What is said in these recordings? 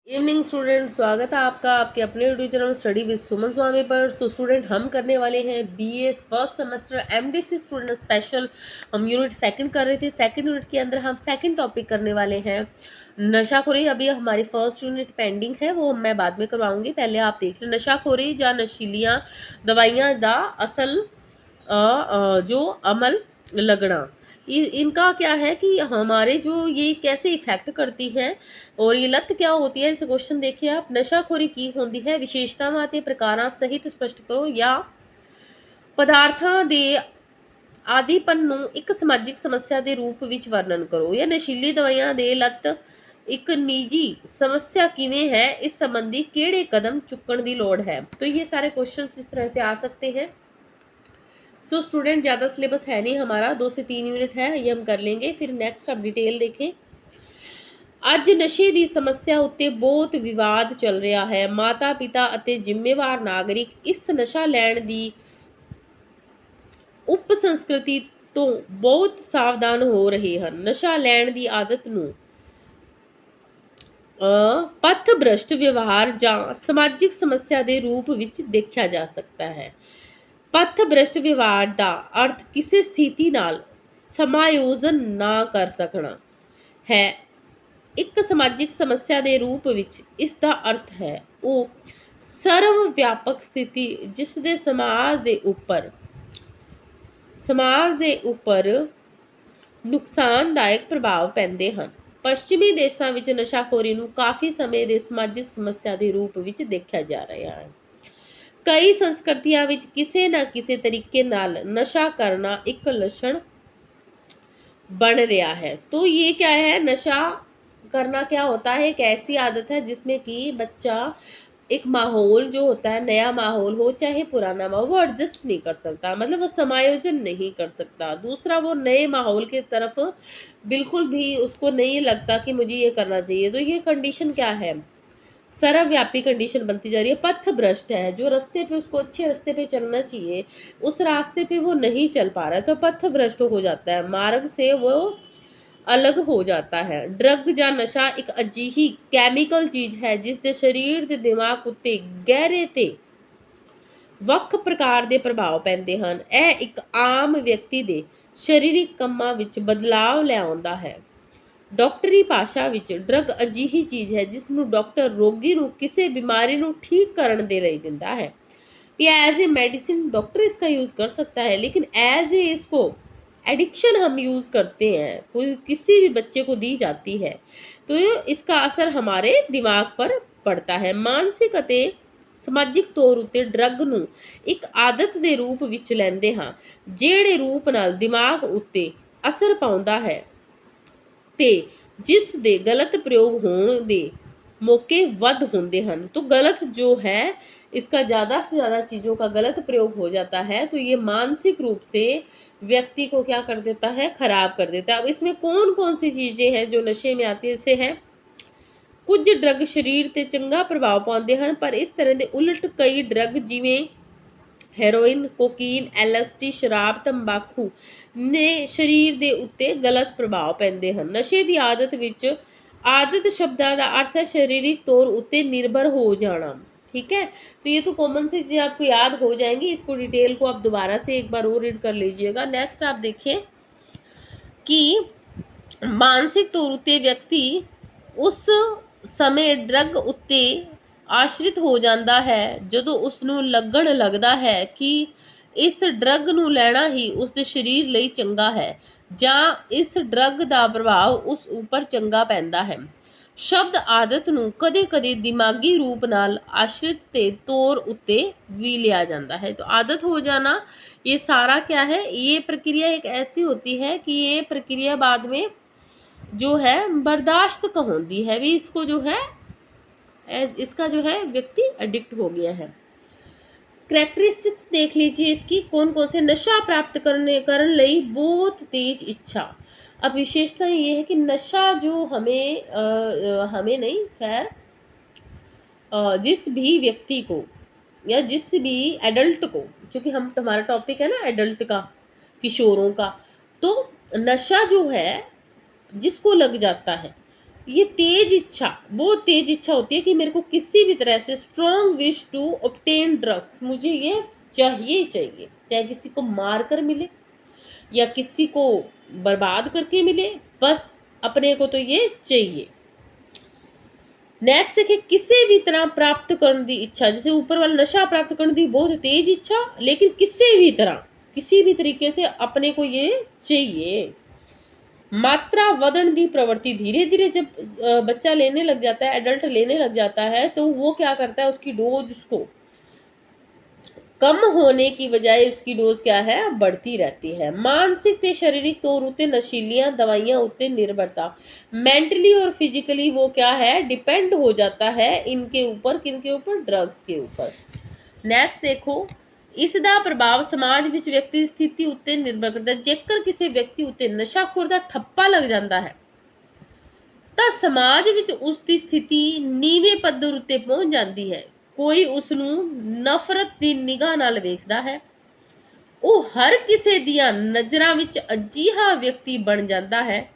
Evening student, स्वागत है आपका आपके अपने यूट्यूब चैनल स्टडी विद सुमन स्वामी पर। सो स्टूडेंट, हम करने वाले हैं BA first semester MDC student special. हम यूनिट सेकंड कर रहे थे। सेकंड यूनिट के अंदर हम सेकंड टॉपिक करने वाले हैं नशाखोरी। अभी हमारी फर्स्ट यूनिट पेंडिंग है, वो मैं बाद में करवाऊंगी। पहले आप देख लें नशाखोरी या नशीलियाँ दवाइयाँ दा असल जो अमल लगना। इनका क्या है कि हमारे जो ये कैसे इफेक्ट करती हैं और ये लत क्या होती है। इस क्वेश्चन देखिए आप, नशाखोरी की होती है विशेषतावां ते प्रकारां सहित स्पष्ट करो या ਪਦਾਰਥਾਂ ਦੇ ਆਦੀਪਨ ਨੂੰ ਇੱਕ ਸਮਾਜਿਕ ਸਮੱਸਿਆ ਦੇ ਰੂਪ ਵਿੱਚ ਵਰਣਨ ਕਰੋ। या ਨਸ਼ੀਲੀ ਦਵਾਈਆਂ ਦੇ ਲਤ ਇੱਕ ਨਿੱਜੀ समस्या किवें है, इस संबंधी केड़े कदम चुकण दी लोड़ है। तो ये सारे क्वेश्चंस इस तरह से आ सकते हैं। सो स्टूडेंट, ज़्यादा सिलेबस है नहीं हमारा, 2 से 3 यूनिट है, ये हम कर लेंगे। फिर नेक्स्ट आप डिटेल देखें। ਅੱਜ ਨਸ਼ੇ ਦੀ ਸਮੱਸਿਆ ਉੱਤੇ ਬਹੁਤ ਵਿਵਾਦ ਚੱਲ ਰਿਹਾ ਹੈ। ਮਾਤਾ ਪਿਤਾ ਅਤੇ ਜ਼ਿੰਮੇਵਾਰ ਨਾਗਰਿਕ ਇਸ ਨਸ਼ਾ ਲੈਣ ਦੀ ਉਪ ਸੰਸਕ੍ਰਿਤੀ ਤੋਂ ਬਹੁਤ ਸਾਵਧਾਨ ਹੋ ਰਹੇ ਹਨ। ਨਸ਼ਾ ਲੈਣ ਦੀ ਆਦਤ ਨੂੰ ਪਥ ਭ੍ਰਸ਼ਟ ਵਿਵਹਾਰ ਜਾਂ ਸਮਾਜਿਕ ਸਮੱਸਿਆ ਦੇ ਰੂਪ ਵਿੱਚ ਦੇਖਿਆ ਜਾ ਸਕਦਾ ਹੈ। ਪਥ ਭ੍ਰਸ਼ਟ ਵਿਵਹਾਰ ਦਾ ਅਰਥ ਕਿਸੇ ਸਥਿਤੀ ਨਾਲ ਸਮਾਯੋਜਨ ਨਾ ਕਰ ਸਕਣਾ ਹੈ। ਇੱਕ ਸਮਾਜਿਕ ਸਮੱਸਿਆ ਦੇ ਰੂਪ ਵਿੱਚ ਇਸ ਦਾ ਅਰਥ ਹੈ ਉਹ ਸਰਵ ਵਿਆਪਕ ਸਥਿਤੀ ਜਿਸ ਦੇ ਸਮਾਜ ਦੇ ਉੱਪਰ ਨੁਕਸਾਨਦਾਇਕ ਪ੍ਰਭਾਵ ਪੈਂਦੇ ਹਨ। ਪੱਛਮੀ ਦੇਸ਼ਾਂ ਵਿੱਚ ਨਸ਼ਾਖੋਰੀ ਨੂੰ ਕਾਫੀ ਸਮੇਂ ਦੇ ਸਮਾਜਿਕ ਸਮੱਸਿਆ ਦੇ ਰੂਪ ਵਿੱਚ ਦੇਖਿਆ ਜਾ ਰਿਹਾ ਹੈ। ਕਈ ਸੰਸਕ੍ਰਿਤੀਆਂ ਵਿੱਚ ਕਿਸੇ ਨਾ ਕਿਸੇ ਤਰੀਕੇ ਨਾਲ ਨਸ਼ਾ करना ਇੱਕ ਲੱਛਣ बन रहा है। तो ये क्या है, नशा करना क्या होता है, एक ऐसी आदत है जिसमें कि बच्चा एक माहौल जो होता है, नया माहौल हो चाहे पुराना माहौल, वो एडजस्ट नहीं कर सकता, मतलब वो समायोजन नहीं कर सकता। दूसरा, वो नए माहौल की तरफ बिल्कुल भी उसको नहीं लगता कि मुझे ये करना चाहिए। तो ये कंडीशन क्या है, सर्वव्यापी कंडीशन बनती जा रही है। पथ भ्रष्ट है, जो रास्ते पे उसको अच्छे रास्ते पे चलना चाहिए उस रास्ते पे वो नहीं चल पा रहा है, तो पथ भ्रष्ट हो जाता है, मार्ग से वो अलग हो जाता है। ड्रग ਜਾਂ ਨਸ਼ਾ ਇੱਕ ਅਜਿਹੀ ਕੈਮੀਕਲ ਚੀਜ਼ ਹੈ ਜਿਸ ਦੇ ਸਰੀਰ ਤੇ ਦਿਮਾਗ ਉੱਤੇ ਗਹਿਰੇ ਤੇ ਵੱਖ ਪ੍ਰਕਾਰ ਦੇ ਪ੍ਰਭਾਵ ਪੈਂਦੇ ਹਨ। ਇਹ ਇੱਕ ਆਮ ਵਿਅਕਤੀ ਦੇ ਸਰੀਰਕ ਕੰਮਾਂ ਵਿੱਚ ਬਦਲਾਅ ਲਿਆਉਂਦਾ ਹੈ। ਡਾਕਟਰੀ ਭਾਸ਼ਾ ਵਿੱਚ ਡਰਗ ਅਜਿਹੀ ਚੀਜ਼ ਹੈ ਜਿਸ ਨੂੰ ਡਾਕਟਰ ਰੋਗੀ ਨੂੰ ਕਿਸੇ ਬਿਮਾਰੀ ਨੂੰ ठीक ਕਰਨ ਦੇ ਲਈ ਦਿੰਦਾ ਹੈ। ये एज ए मेडिसिन डॉक्टर इसका यूज़ कर सकता है, लेकिन एज ए इसको एडिक्शन हम यूज़ करते हैं, कोई किसी भी बच्चे को दी जाती है तो इसका असर हमारे दिमाग पर पड़ता है। मानसिक ਅਤੇ ਸਮਾਜਿਕ ਤੌਰ ਉੱਤੇ ਡਰੱਗ ਨੂੰ ਇੱਕ ਆਦਤ ਦੇ ਰੂਪ ਵਿੱਚ ਲੈਂਦੇ ਹਾਂ ਜਿਹੜੇ ਰੂਪ ਨਾਲ ਦਿਮਾਗ ਉੱਤੇ ਅਸਰ ਪਾਉਂਦਾ ਹੈ ਤੇ ਜਿਸ ਦੇ ਗਲਤ ਪ੍ਰਯੋਗ ਹੋਣ ਦੇ मौके वध होते हैं। तो गलत जो है, इसका ज़्यादा से ज़्यादा चीज़ों का गलत प्रयोग हो जाता है तो ये मानसिक रूप से व्यक्ति को क्या कर देता है, खराब कर देता है। अब इसमें कौन कौन सी चीज़ें हैं जो नशे में आती है, जैसे है कुछ ड्रग शरीर ते चंगा प्रभाव पाते हैं पर इस तरह के उलट कई ड्रग जिमें ਹੈਰੋਇਨ, ਕੋਕੀਨ, LSD, ਸ਼ਰਾਬ, ਤੰਬਾਕੂ ਨੇ ਸਰੀਰ ਦੇ ਉੱਤੇ ਗਲਤ ਪ੍ਰਭਾਵ ਪੈਂਦੇ ਹਨ। ਨਸ਼ੇ ਦੀ ਆਦਤ ਵਿੱਚ आदत शब्द का अर्थ है शारीरिक तौर उत्ते निर्भर हो जाना। ठीक है, तो ये तो कॉमन सी चीज़ें आपको याद हो जाएंगी। इसको डिटेल को आप दोबारा से एक बार और रीड कर लीजिएगा। नेक्स्ट आप देखिए कि मानसिक तौर उत्ते व्यक्ति उस समय ड्रग उत्ते आश्रित हो जाता है ਜਦੋਂ ਉਸਨੂੰ ਲੱਗਣ ਲੱਗਦਾ ਹੈ ਕਿ ਇਸ ਡਰੱਗ ਨੂੰ ਲੈਣਾ ਹੀ ਉਸਦੇ ਸਰੀਰ ਲਈ ਚੰਗਾ ਹੈ ਜਾਂ ਇਸ ਡਰੱਗ ਦਾ ਪ੍ਰਭਾਵ ਉਸ ਉੱਪਰ ਚੰਗਾ ਪੈਂਦਾ ਹੈ। ਸ਼ਬਦ ਆਦਤ ਨੂੰ ਕਦੇ-ਕਦੇ ਦਿਮਾਗੀ रूप ਨਾਲ आश्रित के तौर उत्ते भी लिया जाता है। तो आदत हो जाना, ये सारा क्या है, ये प्रक्रिया एक ऐसी होती है कि ये प्रक्रिया बाद में जो है बर्दाश्त का होती है भी, इसको जो है इसका जो है व्यक्ति एडिक्ट हो गया है। करैक्टरिस्टिक्स देख लीजिए इसकी, कौन कौन से नशा प्राप्त करने लई बहुत तेज इच्छा। अब विशेषता ये है कि नशा जो हमें नहीं, खैर जिस भी व्यक्ति को या जिस भी एडल्ट को, क्योंकि हमारा टॉपिक है ना एडल्ट का, किशोरों का, तो नशा जो है जिसको लग जाता है ये तेज इच्छा, बहुत तेज इच्छा होती है कि मेरे को किसी भी तरह से strong wish to obtain drugs, मुझे ये चाहिए ही चाहिए, चाहे किसी को मार कर मिले या किसी को बर्बाद करके मिले, बस अपने को तो ये चाहिए। नेक्स्ट देखिए, किसी भी तरह प्राप्त करने की इच्छा, जैसे ऊपर वाला नशा प्राप्त करने की बहुत तेज इच्छा, लेकिन किसी भी तरह किसी भी तरीके से अपने को ये चाहिए। मात्रा वधन की प्रवृत्ति, धीरे धीरे जब बच्चा लेने लग जाता है, एडल्ट लेने लग जाता है, तो वो क्या करता है, उसकी डोज उसको कम होने की बजाय उसकी डोज क्या है, बढ़ती रहती है। मानसिक ते शारीरिक तौर उत्ते नशीलियां दवाइयां उत्ते निर्भरता, मेंटली और फिजिकली वो क्या है, डिपेंड हो जाता है इनके ऊपर, किनके ऊपर, ड्रग्स के ऊपर। नेक्स्ट देखो, इस दा प्रभाव समाज विच व्यक्ति ਦੀ स्थिति उत्ते निर्भर करता है। जेकर किसी व्यक्ति उत्ते नशाखोर ਦਾ ठप्पा लग ਜਾਂਦਾ ਹੈ ਤਾਂ ਸਮਾਜ ਵਿੱਚ ਉਸ ਦੀ ਸਥਿਤੀ ਨੀਵੇਂ ਪੱਧਰ ਉੱਤੇ ਪਹੁੰਚ ਜਾਂਦੀ ਹੈ। ਕੋਈ ਉਸ ਨੂੰ ਨਫ਼ਰਤ ਦੀ ਨਿਗਾਹ ਨਾਲ ਵੇਖਦਾ ਹੈ। ਉਹ ਹਰ ਕਿਸੇ ਦੀਆਂ ਨਜ਼ਰਾਂ ਵਿੱਚ ਅਜਿਹਾ ਵਿਅਕਤੀ ਬਣ ਜਾਂਦਾ ਹੈ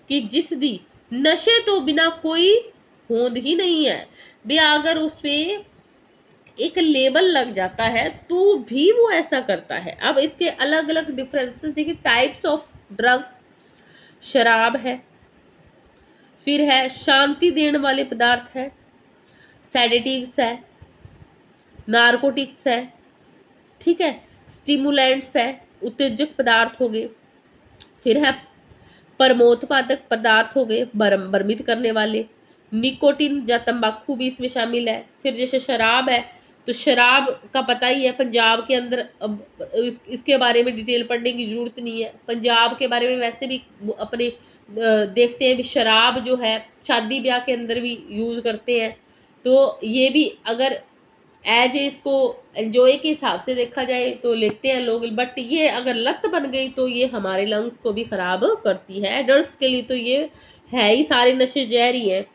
ਕਿ ਜਿਸ ਦੀ ਨਸ਼ੇ ਤੋਂ ਬਿਨਾ कोई होंद ही नहीं है। भी अगर उस पे एक लेबल लग जाता है तो भी वो ऐसा करता है। अब इसके अलग अलग डिफरेंसेस देखिए, टाइप्स ऑफ ड्रग्स, शराब है, फिर है शांति देने वाले पदार्थ है, सेडेटिव्स है, नारकोटिक्स है, ठीक है, स्टिमुलेंट्स है, उत्तेजक पदार्थ हो गए, फिर है परमोत्पादक पदार्थ हो गए, भ्रमित करने वाले, निकोटिन या तंबाकू भी इसमें शामिल है। फिर जैसे शराब है, तो शराब का पता ही है, पंजाब के अंदर अब इसके बारे में डिटेल पढ़ने की जरूरत नहीं है। पंजाब के बारे में वैसे भी अपने देखते हैं भी, शराब जो है शादी ब्याह के अंदर भी यूज़ करते हैं, तो ये भी अगर एज इसको एंजॉय के हिसाब से देखा जाए तो लेते हैं लोग, बट ये अगर लत बन गई तो ये हमारे लंग्स को भी खराब करती है। एडल्ट्स के लिए तो ये है ही, सारे नशे जहरी हैं।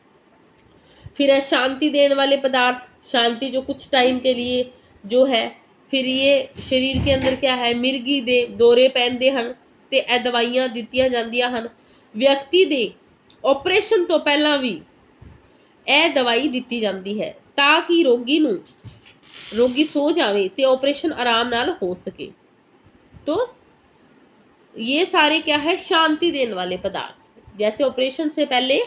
फिर है शांति देने वाले पदार्थ, शांति जो कुछ टाइम के लिए जो है, फिर ये शरीर के अंदर क्या है, मिर्गी दे दौरे पैंदे ਹਨ ਤੇ ਇਹ ਦਵਾਈਆਂ ਦਿੱਤੀਆਂ ਜਾਂਦੀਆਂ ਹਨ। ਵਿਅਕਤੀ ਦੇ ਆਪਰੇਸ਼ਨ ਤੋਂ ਪਹਿਲਾਂ ਵੀ ਇਹ ਦਵਾਈ ਦਿੱਤੀ ਜਾਂਦੀ ਹੈ ਤਾਂ ਕਿ रोगी सो जावे ते ऑपरेशन आराम नाल हो सके। तो ये सारे क्या है, शांति देने वाले पदार्थ, जैसे ऑपरेशन से पहले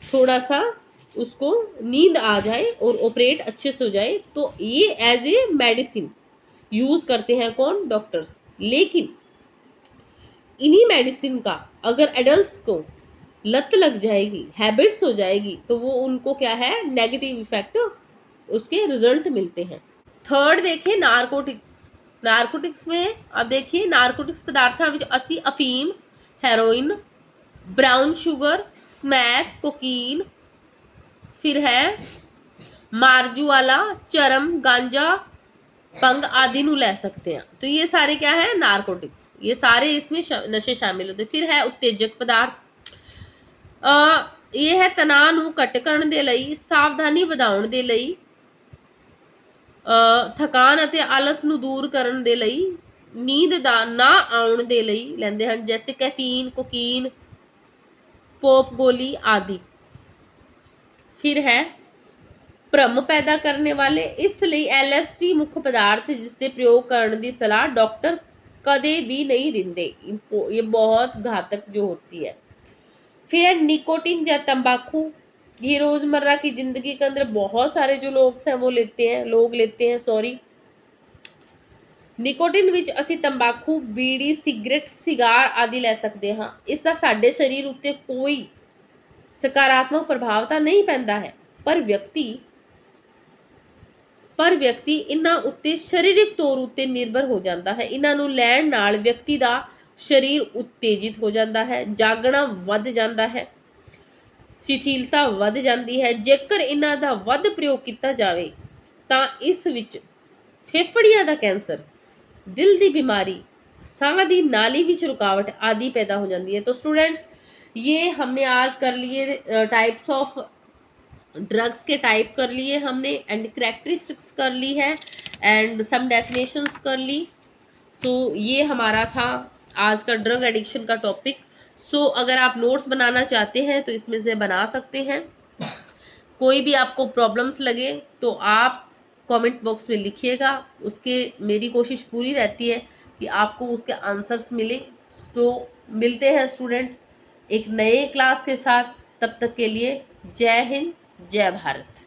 थोड़ा सा उसको नींद आ जाए और ऑपरेट अच्छे से हो जाए, तो ये एज ए मेडिसिन यूज करते हैं कौन, डॉक्टर्स। लेकिन इन्हीं मेडिसिन का अगर एडल्ट्स को लत लग जाएगी, हैबिट्स हो जाएगी, तो वो उनको क्या है, नेगेटिव इफेक्ट उसके रिजल्ट मिलते हैं। थर्ड देखिए, नारकोटिक्स। नारकोटिक्स में अब देखिए, नारकोटिक्स पदार्थों में असी अफीम, heroin, brown sugar, smack, cocaine, फिर है मार्जुआला, चरम, गांजा, पंग आदि नू ले सकते हैं। तो ये सारे क्या है, नारकोटिक्स, ये सारे इसमें नशे शामिल होते। फिर है उत्तेजक पदार्थ, ये है तनाव नू घट करन दे लई, सावधानी ਵਧਾਉਣ ਦੇ ਲਈ, थकान ਅਤੇ आलस ਨੂੰ दूर ਕਰਨ ਦੇ ਲਈ, नींद ਦਾ ना ਆਉਣ ਦੇ ਲਈ ਲੈਂਦੇ ਹਨ, जैसे कैफीन, कोकीन, पोप गोली आदि। फिर है भ्रम पैदा करने वाले, इसलिए LSD मुख्य पदार्थ जिसके प्रयोग करने की सलाह डॉक्टर कदे भी नहीं देंगे, ये बहुत घातक जो होती है। फिर है निकोटिन या तंबाकू, ये रोजमर्रा की जिंदगी के अंदर बहुत सारे जो लोग हैं वो लेते हैं सॉरी। निकोटिन विच असी तंबाकू, बीड़ी, सिगरेट, सिगार आदि ले सकते हाँ। इसका साडे शरीर उत्ते कोई सकारात्मक प्रभाव तो नहीं पैंदा है, पर व्यक्ति इन्हां उत्ते शारीरिक तौर उत्ते निर्भर हो जाता है। इन्हां नूं लैण नाल व्यक्ति दा शरीर उत्तेजित हो जाता है, जागना वध जाता है, शिथिलता वध जाती है। जेकर इन्हां दा वध प्रयोग किया जाए तो इस विच फेफड़ियां दा कैंसर, दिल की बीमारी, सांस की नाली विच रुकावट आदि पैदा हो जाती है। तो स्टूडेंट्स, ये हमने आज कर लिए टाइप्स ऑफ ड्रग्स के टाइप कर लिए हमने, एंड करैक्टरिस्टिक्स कर ली है, एंड सम डेफिनेशंस कर ली। सो ये हमारा था आज का ड्रग एडिक्शन का टॉपिक। सो अगर आप नोट्स बनाना चाहते हैं तो इसमें से बना सकते हैं। कोई भी आपको प्रॉब्लम्स लगे तो आप कमेंट बॉक्स में लिखिएगा, उसके मेरी कोशिश पूरी रहती है कि आपको उसके आंसर्स मिले। तो मिलते हैं स्टूडेंट एक नए क्लास के साथ, तब तक के लिए जय हिंद, जय भारत।